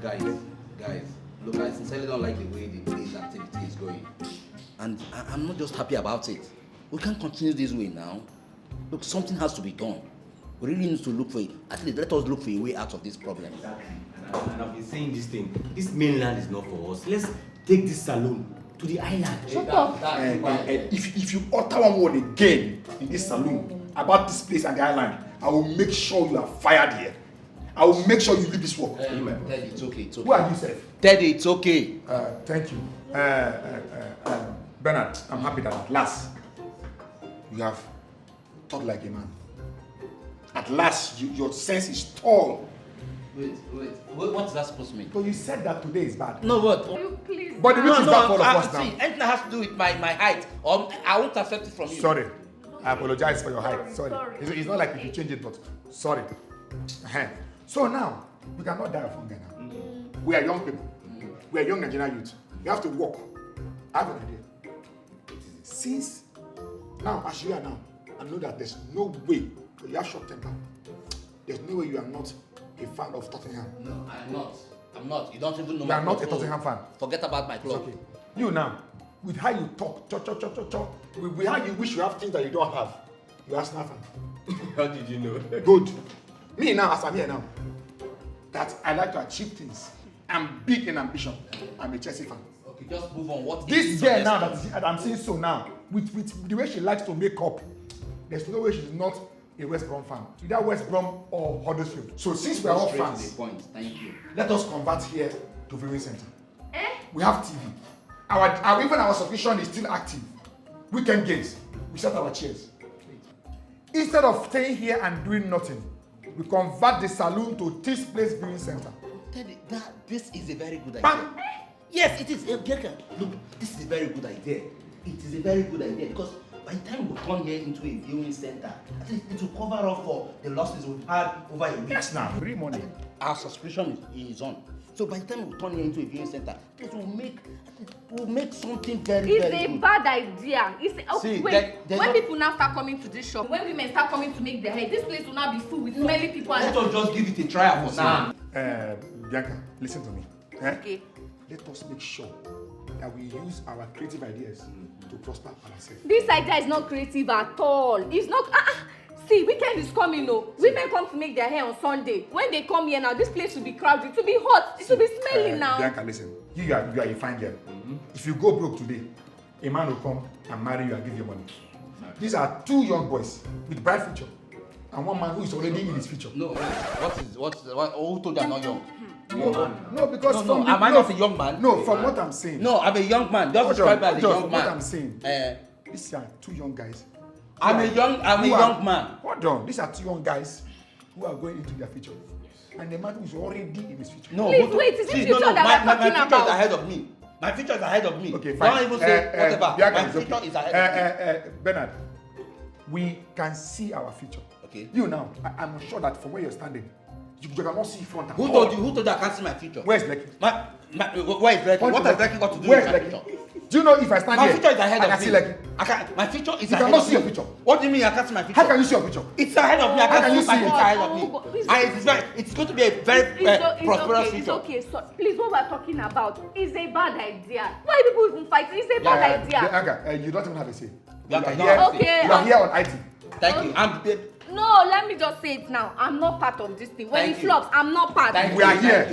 Guys, look, I sincerely don't like the way this activity is going. And I'm not just happy about it. We can't continue this way now. Look, something has to be done. We really need to look for it. At least let us look for a way out of this problem. Exactly. And I've been saying this thing. This mainland is not for us. Let's take this saloon to the island. Shut up. If you utter one word again in this saloon about this place and the island, I will make sure you are fired here. I will make sure you leave this work. Teddy, it's okay. Who are you, sir? Teddy, it's okay. Thank you. Bernard, I'm happy that at last you have thought like a man. At last, your sense is tall. Wait, what's that supposed to mean? So you said that today is bad. No, what? You please. But the reason is bad for all of us now. See, anything that has to do with my height, I won't accept it from you. Sorry. I apologize for your height. Sorry. It's not like if you change it, but sorry. So now, we cannot die of hunger now. We are young people. We are young Nigerian youth. We have to work. I have an idea. Since now, as you are now, I know that there's no way you have short temper. There's no way you are not a fan of Tottenham. No, I'm not. You don't even know You my are not club, a Tottenham fan. Forget about my club. It's okay. You now, with how you talk, with how you wish you have things that you don't have, you're Arsenal fan. How did you know? Good. Me now, as I'm here now, that I like to achieve things. I'm big in ambition. I'm a Chelsea fan. Okay, just move on. What This girl now that I'm seeing so now, with the way she likes to make up, there's no way she's not a West Brom fan. Either West Brom or Huddersfield. So since we are all fans, the point. Thank you. let us convert here to viewing center. We have TV. Even our subscription is still active. Weekend games, we set our chairs. Instead of staying here and doing nothing, we convert the saloon to this place viewing center. Teddy, this is a very good idea. Bam! Yes, it is. Look, this is a very good idea. It is a very good idea because by the time we turn here into a viewing center, at least it will cover up for the losses we've had over a week. Yes, now, free money. Our subscription is on. So by the time we turn here into a viewing center, it will make something very, It's very a good. bad idea. See, wait. there's When no- people now start coming to this shop, when women start coming to make their hair, this place will now be full with smelly people. Let us just give it a trial for now. Bianca, listen to me. Okay. Let us make sure that we use our creative ideas to prosper ourselves. This idea is not creative at all. It's not. See, weekend is coming, no. Women come to make their hair on Sunday. When they come here now, this place will be crowded. It will be hot. It will be smelly now. Bianca, listen. You are a fine girl. If you go broke today, a man will come and marry you and give you money. These are two young boys with bright future, and one man who is already in his future. No, who told you I'm not young? No, because No, am I not a young man? No, from what I'm saying. No, I'm a young man. Just describe me as a young What man. I'm saying. These are two young guys. I'm a young man. Hold on. These are two young guys who are going into their future. And the man who is already in his future. No, Please, wait, is it future that we're talking my future about? is ahead of me. My future is ahead of me. Okay, fine. Don't even say whatever. Bianca, My it's future okay. is ahead of me. Bernard, we can see our future. Okay. You now, I'm sure that from where you're standing, you cannot see front and Who told you I can't see my future? Where's Lekki? Where is Lekki? What has Lekki got to do Where's with my Lekki? future? Do you know if I stand My here, future is ahead I of can me. see Lekki? My future is You ahead cannot of see me. your future. What do you mean I can't see my future? How can you see your future? It's ahead of me. I How can can't you see my see it? future ahead of me. Please, And it's going to be a very prosperous future. It's okay. So, please, what we're talking about is a bad idea. Why people even fighting? It's a bad idea. Bianca, you don't even have a say. Bianca, You you are don't have a here- say. you are here on IT. Thank you. No, let me just say it now. I'm not part of this thing. When Thank it you. flops, I'm not part. We are here.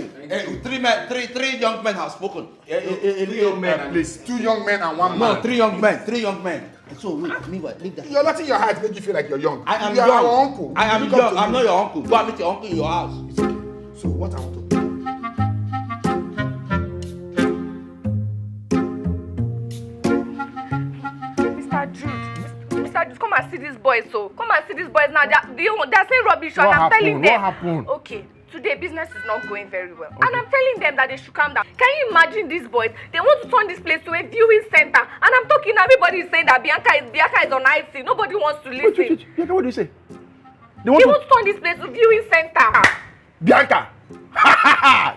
Three young men have spoken. Three young men. Please, two young men and one man. No, three young men. And so wait, meanwhile, leave that. You're letting your heart make you feel like you're young. I am you are young. our uncle. I am You look up young. to I'm me. not your uncle. Go and meet your uncle in your house. It's okay. So what I want to do? Mr. Jude, come and see these boys. So come and see these boys now. They're saying rubbish, and I'm telling them. What happened? Okay, today business is not going very well, and I'm telling them that they should calm down. Can you imagine these boys? They want to turn this place to a viewing center, and I'm talking. Everybody is saying that Bianca is on IT. Nobody wants to listen. Wait, Bianca, what do you say? They want to turn this place to viewing center. Bianca!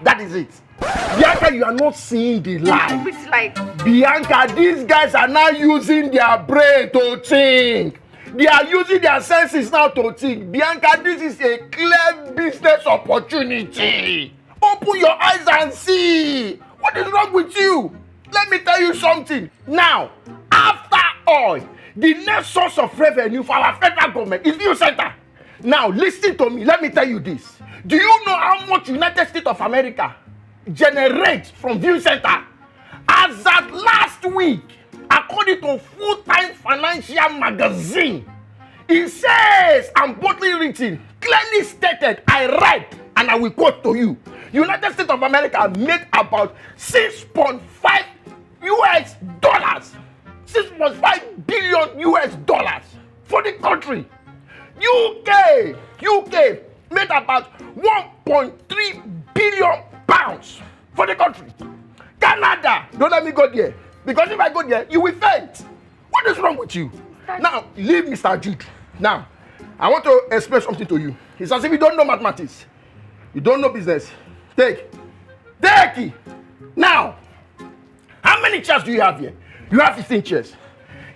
That is it. Bianca, you are not seeing the light. Which like Bianca, these guys are now using their brain to think. They are using their senses now to think. Bianca, this is a clear business opportunity. Open your eyes and see. What is wrong with you? Let me tell you something. Now, after all, the next source of revenue for our federal government is view center. Now, listen to me. Let me tell you this. Do you know how much United States of America generates from view center? As at last week, according to Full-Time Financial Magazine, it says, and boldly written, clearly stated, I read, and I will quote to you. United States of America made about $6.5 US dollars, 6.5 billion US dollars for the country. UK made about 1.3 billion pounds for the country. Canada, don't let me go there, because if I go there, you will faint. What is wrong with you? Now, leave Mr. Jude. Now, I want to explain something to you. It's as if you don't know mathematics. You don't know business. Take. Now, how many chairs do you have here? You have 15 chairs.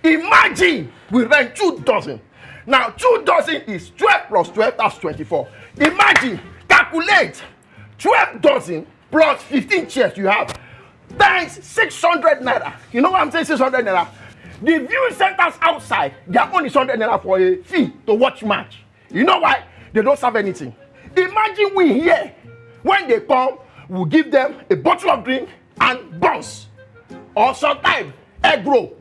Imagine we rent 2 dozen. Now, 2 dozen is 12 plus 12, that's 24. Imagine, calculate 12 dozen plus 15 chairs you have times 600 naira. You know what I'm saying, 600 naira? The viewing centers outside, their own is 100 naira for a fee to watch match. You know why? They don't serve anything. Imagine we here, when they come, we'll give them a bottle of drink and buns. Or sometimes, egg roll.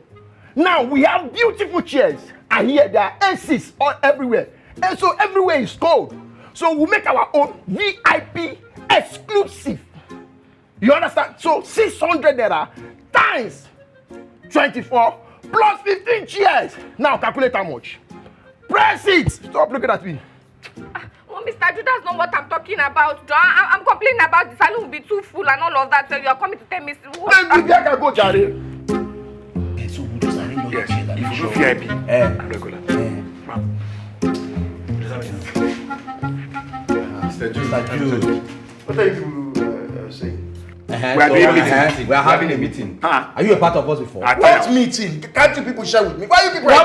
Now, we have beautiful chairs. And here, there are ACs all everywhere. And so, everywhere is cold. So, we'll make our own VIP exclusive. You understand? So, 600 naira times 24 plus 15 chairs. Now, calculate how much. Press it. Stop looking at me. Oh, Mr. Jude, that's not what I'm talking about. I'm complaining about the salon will be too full and all of that. So you're coming to tell me. Maybe I can go, Jare. So we'll just arrange your chair. If you do VIP, regular. Mr. Jude. What are you saying? We are doing a meeting. We are having a meeting. Are you a part of us before? What meeting? Can't you people share with me? Why you people Why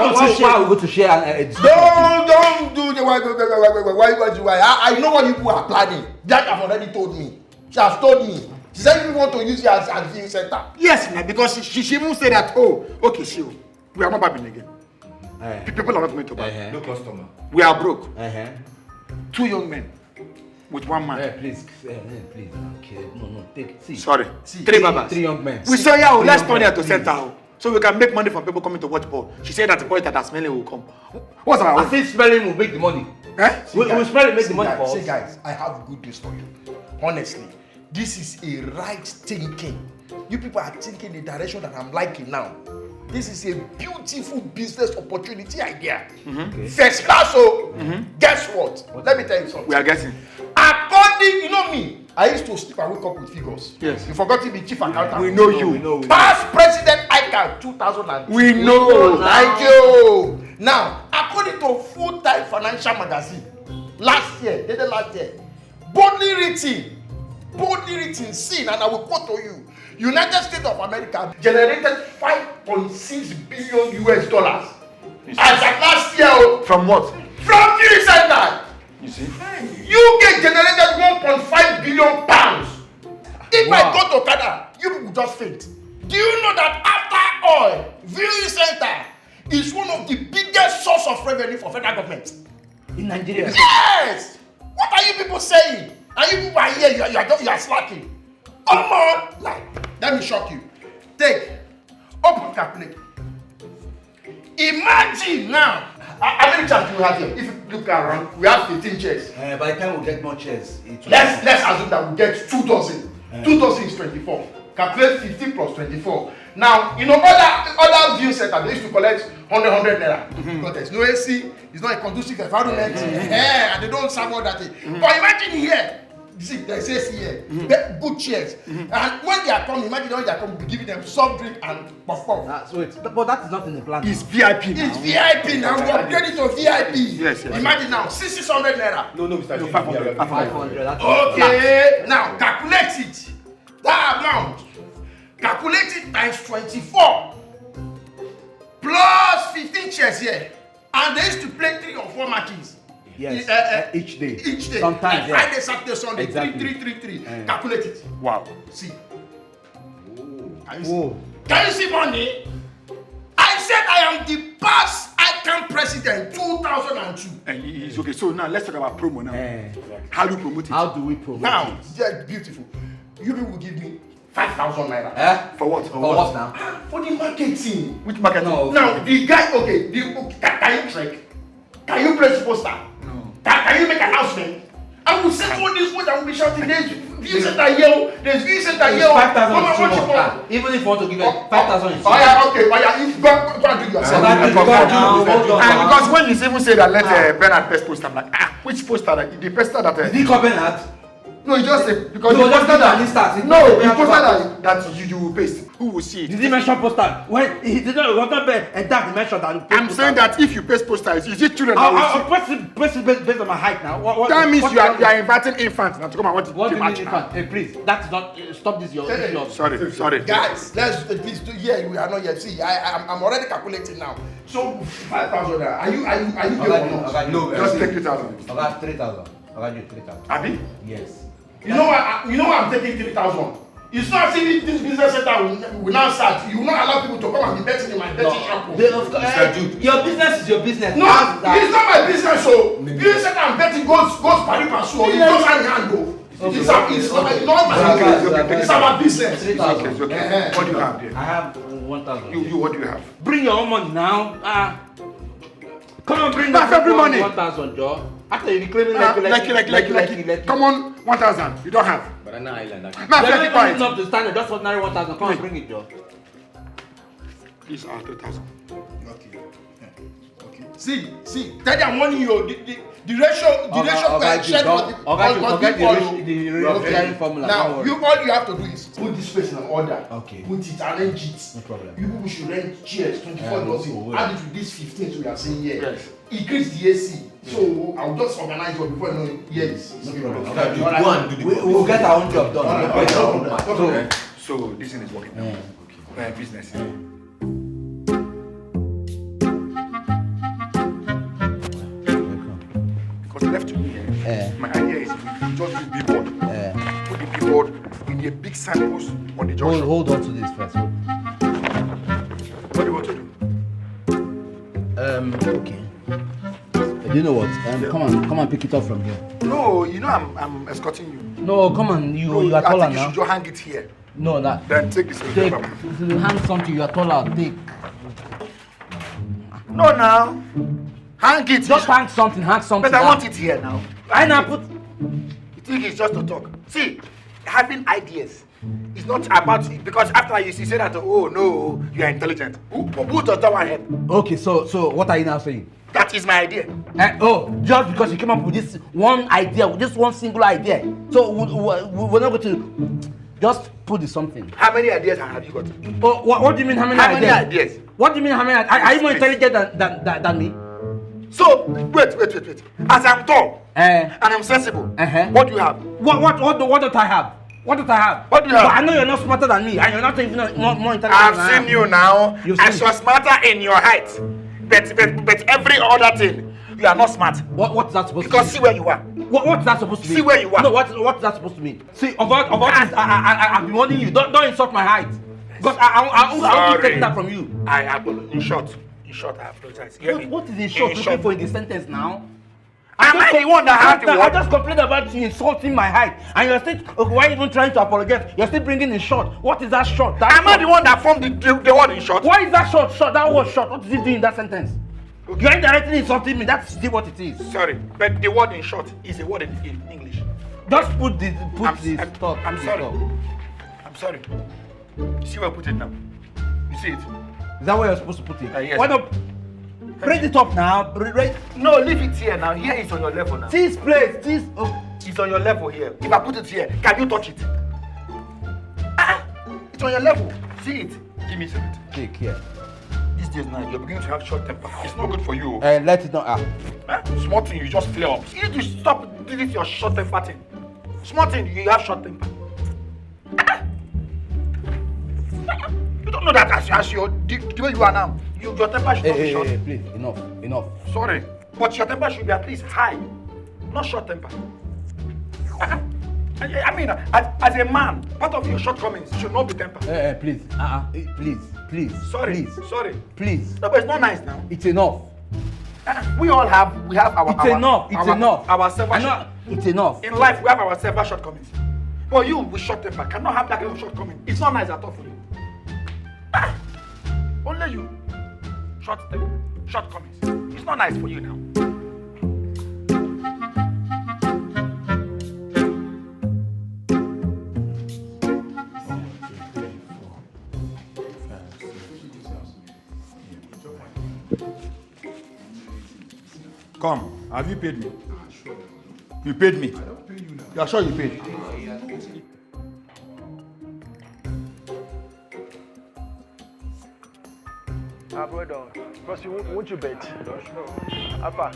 we go to share and Don't do the why. I know what you people are planning. Jack have already told me. She has told me. She said you want to use it as a viewing center. Yes, because she even said that, oh, okay, sure. We are not babbling again. People are not going to buy. No customer. We are broke. 2 young men with 1 man. Please. Okay, no, take. See. Sorry. 3 babas. 3 young men. We say, yeah, let's turn it to center. So we can make money from people coming to watch ball. She said that the boys that are smelling will come. What's our I think smelling will make the money. We'll smell it, make the money for us. See, guys, I have good news for you. Honestly, this is a right thinking. You people are thinking the direction that I'm liking now. This is a beautiful business opportunity idea. Okay. First class, guess what? Let me tell you something. We are getting. According, you know me, I used to sleep and wake up with figures. Yes. You forgot to be chief accountant. We know you. Past President Ika 2002. We know. Thank you. Now, according to Full-Time Financial Magazine, last year, boldly written, seen, and I will quote to you. United States of America generated 5.6 billion US dollars. As of last year. From what? From viewing center. You see? UK generated 1.5 billion pounds. If I go to Canada, you people just faint. Do you know that after all, viewing center is one of the biggest source of revenue for federal government? In Nigeria? Yes! What are you people saying? And you people are here, you are slacking. Come on! Let me shock you. Open calculator. Imagine now. How many chairs do you have here? If you look around, we have 15 chairs. By the time we get more chairs, Let's assume that we get 2 dozen. 2 dozen is 24. Calculate 15 plus 24. Now, you know, other view centers, they used to collect 100 naira. Because there's no AC, it's not a conducive environment, and they don't serve all that thing. But imagine here, see, there's AC here, good chairs. And when they are coming, imagine when they are coming, we give them soft drink and puff-puff. But that is not in the plan. It's VIP now. It's VIP now. We upgrade it to VIP. Yes. Imagine now, 600 naira. No, Mr. Jude. 500. Okay, now calculate it. That amount. Calculate it times 24 plus 15 chairs here. And they used to play 3 or 4 matches. Yes. each day. Each day. Sometimes, like Friday, Saturday, Sunday. Exactly. 3. Calculate it. Wow. See. Whoa. Can you see money? I said I am the past ICANN president 2002. And it's okay. So now let's talk about promo now. How do you promote it? How do we promote now, it? yeah, beautiful. You people will give me 5,000 naira. For what? For what now? For the marketing. Which marketing? No. Now, the guy, okay, can you trick? Can you place poster? No. Can you make announcement? I will set all these words and will be shouting, there's view center here, there's view center here. 5,000 is too much. Even if you want to give it 5,000 is too much. Okay, you go and do yourself. And because when you even say that, let Bernard press poster, I'm like, which poster? The poster that... Did he call Bernard? No, he just said, because No, the just poster do an instance. No, the poster that you will paste. Who will see it? Did he mention poster? When he did not want to be and that he mentioned that. I'm saying that if you paste poster, is it children that will see? I'll press it based on my height now. That means you are inviting infants now to come and want What to do you match mean, now. infant? Hey, please, that's not. Stop this. Your. Sorry. Guys, let's please do. Yeah, we are not yet. See, I'm already calculating now. So 5,000. Are you getting or not? No, Just take 3,000. I got 3,000. I got you 3,000. Abi? Yes. You know why I'm taking 3,000? It's not as if this business center will now start. You will not allow people to come and be betting in my betting shop. Your business is your business. No, it's not my business. So business center and betting goes pari passu. It goes hand in hand though. It's our business. 3,000. It's okay. What do you have there? I have 1,000. You what do you have? Bring your own money now. Come on, bring My February money. 1,000, Joe. After you claim like. Come on, 1,000. You don't have. Banana Island. My You're February not point. up to standard. Just ordinary 1,000. Come on, bring it, Joe. These are 3,000. Okay. See. Tell them money you the ratio shared for the sharing formula. Now all you have to do is put this place in order. Okay. Put it, arrange it. No problem. You people should rent chairs 24 dozen. Add it to this 15 we are saying here. Yes. Increase the AC. So I'll just organize it before you know this. No problem. Okay. We'll get our own job done. So this thing is working now. Okay. Business. Because left to me, my idea is we just do billboard. Put the billboard in a big signpost on the junction. Hold on to this first. What do you want to do? Okay. You know what? Come on, pick it up from here. No, you know I'm escorting you. No, come on, you are I taller think you now. should just hang it here. No, that. Then take this. Take. Hang something. You are taller. Take. No, now. Hang it. Just hang something. Hang something. But I want it here now. I now put. You think it's just to talk? See, having ideas is not about it because after you say that, oh no, you are intelligent. Who does that want help? Okay, so what are you now saying? That is my idea. Just because you came up with this one idea, with this one single idea, so we're not going to just put this something. How many ideas have you got? Oh, what do you mean? How many ideas? What do you mean? How many? Are you more intelligent than me? So wait. As I'm tall and I'm sensible, what do you have? What do I have? What do I have? What do you have? But I know you're not smarter than me, and you're not even more intelligent. I've seen you now. You've As you're smarter in your height, but every other thing, you are not smart. What's that supposed to mean? Because see where you are. What's that supposed to mean? See where you are. No, what's that supposed to mean? See, of all this, I've been warning you. Don't insult my height. Because I won't take that from you. I apologize. In short, I apologize. What is in short looking for in the sentence now? Am I the one that had the I word? just complained about you insulting my height, and you're still why even trying to apologize? You're still bringing in short. What is that short? Am I the one that formed the word in short? Why is that short? That was short. What is it doing in that sentence? Okay. You're indirectly insulting me. That's still what it is. Sorry, but the word in short is a word in English. Just put this. I'm sorry. See where I put it now. You see it? Is that where you're supposed to put it? Yes. Why not? Raise it up now. No, leave it here now. Here it's on your level now. This place, this. Oh. It's on your level here. If I put it here, can you touch it? It's on your level. See it? Give me a second. Take here. These days now, you're beginning to have short temper. It's not good for you. Let it not Small thing, you just flare up. You need to stop doing your short temper thing. Small thing, you have short temper. You don't know that as the way you are now. Your temper should not be short. Please, enough. Sorry, but your temper should be at least high. not short temper. I mean, as a man, part of your shortcomings should not be temper. Please. Please. Sorry. Please. No, but it's not nice now. It's enough. We all have our. It's enough. Our several. It's enough. In life, we have our several shortcomings. But you, with short temper, cannot have that kind of shortcoming. It's not nice at all for you. Only you. Shortcomings. It's not nice for you now. Come, have you paid me? You paid me. I don't pay you now. You are sure you paid? Brother, because won't you bet? Alpha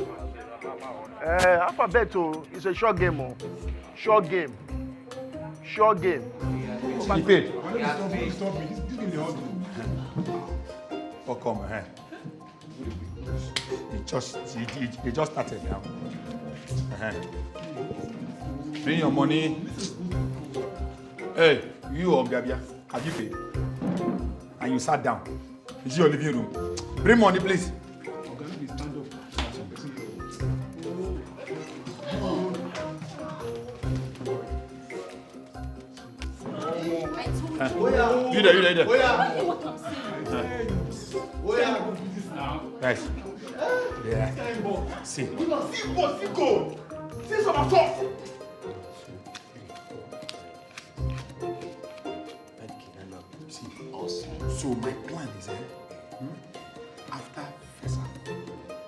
bet, it's a short game. Short game. You paid? Stop me. This game they all do. Oh, come on. It just started now. Bring your money. Hey, you Obiabia, have you paid? And you sat down. It's your living room. Bring money, please. You there. Nice. Yeah. See. See some of us. So my plan is after first half,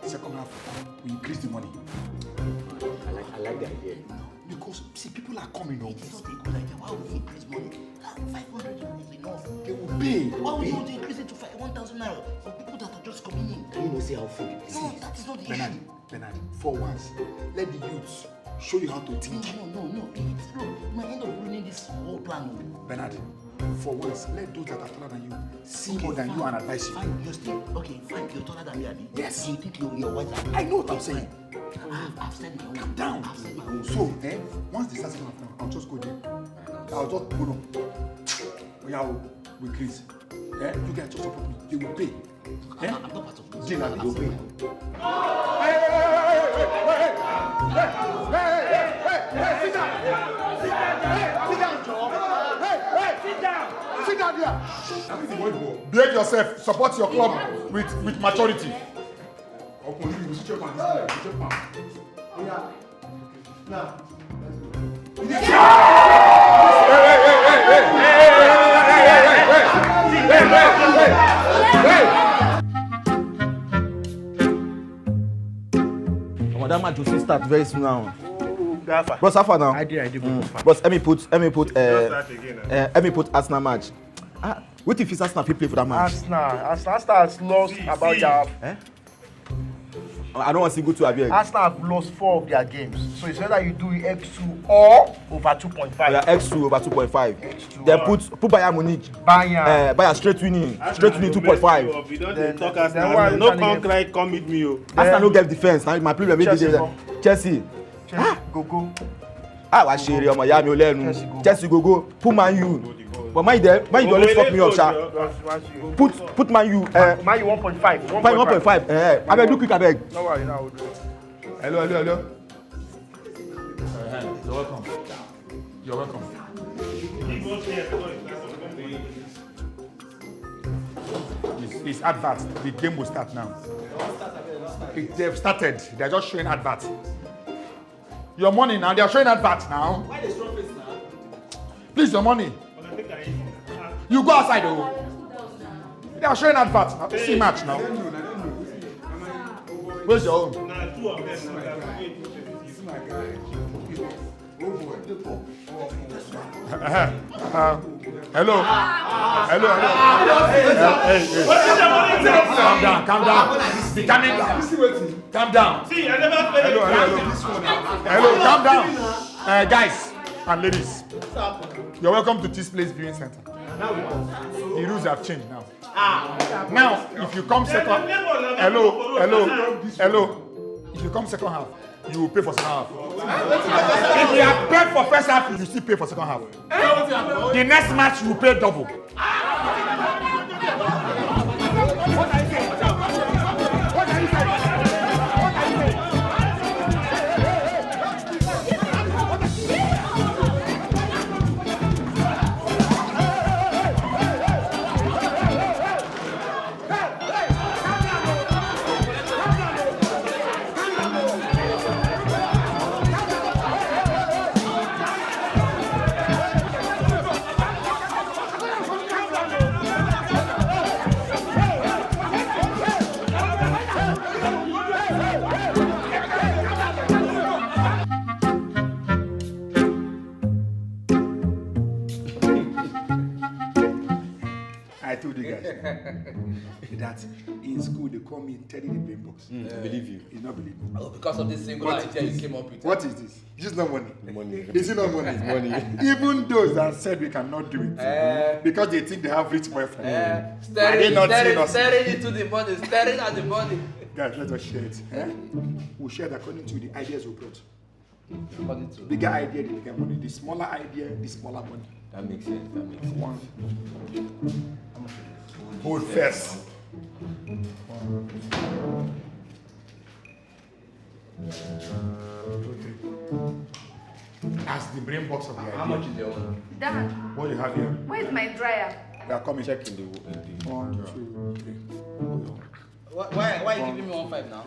second half, we increase the money. I like the idea. No, because see, people are coming home. It's not a good idea. Why would we increase money? 500 is enough. They will pay. Why would you want to increase it to 1,000 naira for people that are just coming in? Can you not see how food it is? No, that is not the issue. Bernard, for once, let the youths show you how to think. No. It's look, you might end up ruining this whole plan. Bernard, for once, let those that are taller than you see more than you and advise you. Fine, you're still okay. Fine, you're taller than me, Abi. Yes. You think you're wiser? I know what I'm saying. I've said my own. Calm down. I've said my own. So, once the starts going I'll just go there. I'll just go on. We are with Chris. You guys just support me. They will pay. I'm not part of this. They will pay. Hey, sit down. Sit down there. Behave yourself. Support your club with maturity. That match will start very soon now. Gaffer. What's Safa now? I did. But let me put Arsenal match. What if it's Arsenal play for that match? Arsenal has lost about their. I don't want to go to Abia. Arsenal have lost 4 of their games. So it's either you do X2 or over 2.5. Yeah, X2 over 2.5. Then put Bayern Munich. Bayern straight winning 2.5. We don't talk Arsenal. No come cry, come meet me. Arsenal no get defense. Now my problem is Chelsea. Go. Wa share ọmọ ya mi o lẹ́nu. Chelsea go. Put Man U. But Man U always fuck me up, sha. Put Man U. Man U 1.5. 1.5. Abeg do quick abeg. No worry, now we'll do it. Hello. You're welcome. It's adverts. The game will start now. They've started. They're just showing adverts. Your money now. They are showing adverts now. Why they strong face now? Please, your money. You go outside, though. They are showing adverts. See match now. Where's your own? Two of them. Hello. Calm down. Calm down. See, I never played Hello, calm down. Guys and ladies, you're welcome to this place viewing center. The rules have changed now. Now, if you come second, hello. If you come second half, you will pay for second half. If you have paid for first half, you still pay for second half. The next match, you pay double. I told you guys that in school they call me Teddy the Brain Box. I believe you. You not believe me. Oh, because of this single idea you came up with. What is this? Just not money. Money. Is it not money? Money. Even those that said we cannot do it because they think they have rich boyfriend. Staring into the money, staring at the money. Guys, let us share it. We'll share it according to the ideas we brought. According to Bigger idea, the bigger money. The smaller idea, the smaller money. That makes sense. That makes sense. One. Hold first. As the brain box of the idea. How much is your own? Dad, What you have here? where's my dryer? They are coming. Check in the 1, 2, 3. Why are you giving me 1.5 now?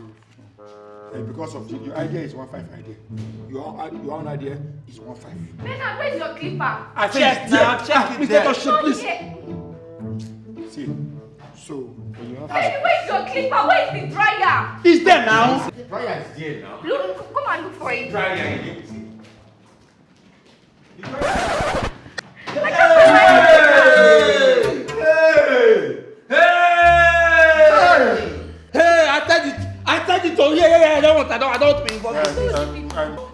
Because of your idea is 1.5 idea. Your own idea is 1.5. Bernard, where's your clipper? I checked now. Check it there. Not here. See, so Baby, where's your clipper? Where's the dryer? It's there now. Dryer is there now. Look, come and look for it. Dryer in it. Hey, I told you to I don't want to be involved.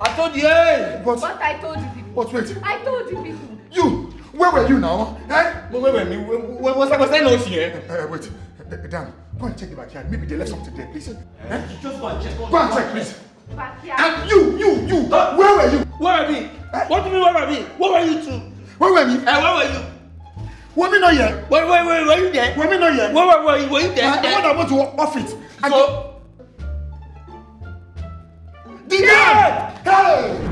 I told you, hey. But I told you people. But wait, I told you people. you, where were you now? Wait, was I not here? Wait, Dan, go and check the backyard. Maybe they left something there, please. Just go and check. Go and check, please. Backyard. And you, where were you? Where are we? What do you mean, where are we? Where were you two? Where were you? Where were you? Were we not here? Were you there? Were we not here? Were you there? The one that went to off it. So, Hey!